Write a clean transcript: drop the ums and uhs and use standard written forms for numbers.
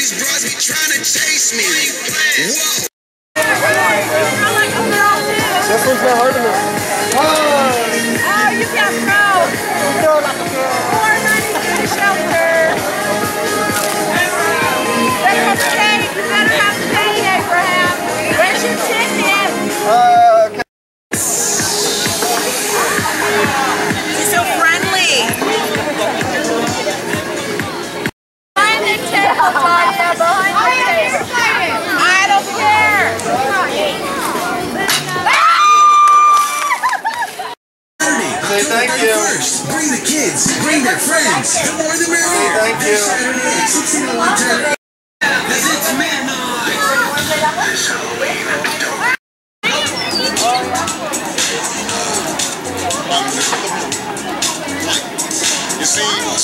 these bros be trying to chase me. Whoa. This one's not hard enough. Oh, you can't throw. Throw like a girl. More money to the shelter. There's a cake. You better have the cake, Abraham. Where's your ticket? Okay. She's so friendly. Behind the table, Tanya. Behind the table. I don't care. Say thank you. First, bring the kids, bring their friends. The more the merrier. Thank you. Saturday at 1601 Turner. Cause it's midnight. You see?